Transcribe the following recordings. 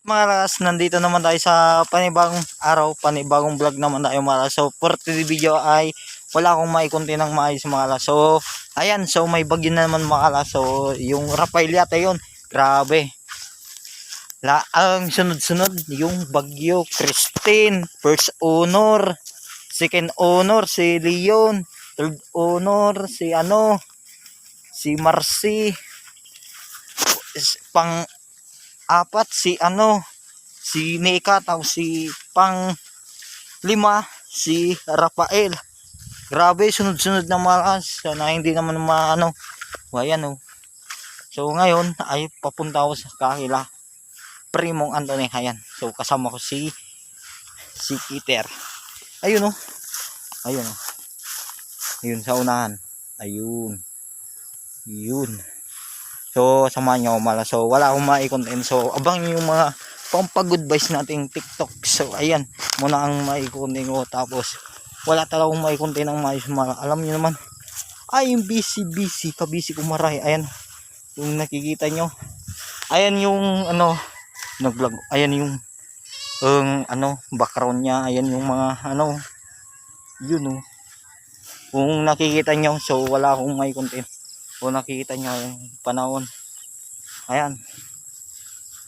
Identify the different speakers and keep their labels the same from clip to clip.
Speaker 1: Mga lakas, nandito naman tayo sa panibagong araw, panibagong vlog naman tayo mga lakas. So for today's video ay wala akong maikunti ng maayos mga lakas. So ayan, so may bagyo na naman mga lakas. So yung Rafael yata yun, grabe. Ang sunod-sunod yung bagyo. Christine, first honor, second honor si Leon, third honor si si Marcy, pang apat si si Nika, tapos si pang lima si Rafael. Grabe, sunod-sunod na malakas. Sana hindi naman ayan oh. So ngayon ay papunta ako sa kakila Primong Anthony. Ayan, so kasama ko si Peter. Ayun oh, ayun oh, ayun sa unahan, ayun yun. So samahan nyo ako mala. So wala akong mai-content. So abang yung mga pampag-good vibes nating TikTok. So ayan, muna ang mai-content ko. Tapos wala talagang mai-content ng maayos mga. Alam nyo naman, ay yung busy kabisi ko maray. Ayan, yung nakikita nyo, ayan yung nag-vlog. Ayan yung background niya. Ayan yung mga yun oh. Kung nakikita nyo, so wala akong mai-content. Kung nakikita nyo yung panahon, ayan.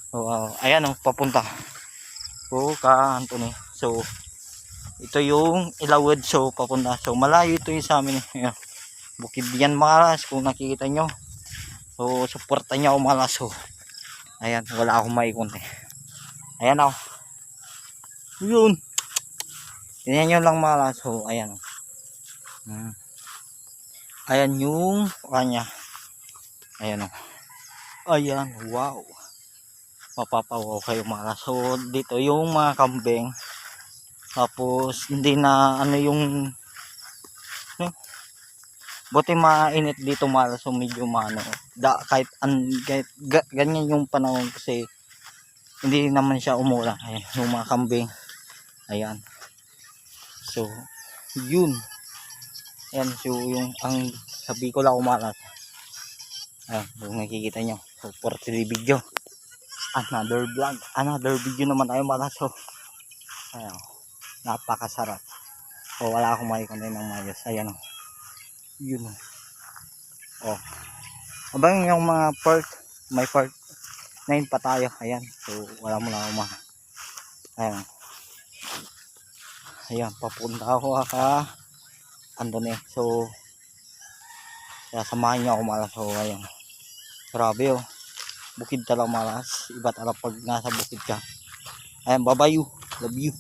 Speaker 1: So ayan oh, papunta so ka Anthony. So ito yung Ilawid, so papunta. So malayo ito yung sa amin. Ayan, bukid yan malas kung nakikita nyo. So suporta nyo ako malas. So ayan, wala akong maikunti. Ayan oh, yun, tingnan nyo lang malas. So ayan oh. Ayan yung kanya. Ayan oh. Ayan, wow. Mapapawaw kayo mga. So dito yung mga kambing. Tapos hindi na yung buti mainit dito mga. So medyo kahit ganyan yung panahon kasi hindi naman siya umulan. Ayan yung mga kambing. Ayan. So yun. Ayan, so yung ang sabi ko lang umalat. Ayan, yung nakikita nyo. So for the video, another vlog, another video naman tayo malas. So ayan, napakasarap. So wala akong maikontent ng mayos. Ayan o, yun o. Abang yung mga may part 9 pa tayo. Ayan, so wala mo lang ako ayan, ayan, papunta ako Anthony. So kaya samahan nyo ako malas. So ayan, grabe oh, bukid talagang malas. Iba talaga pag nasa bukid ka. Ayan, bye bye you, love you.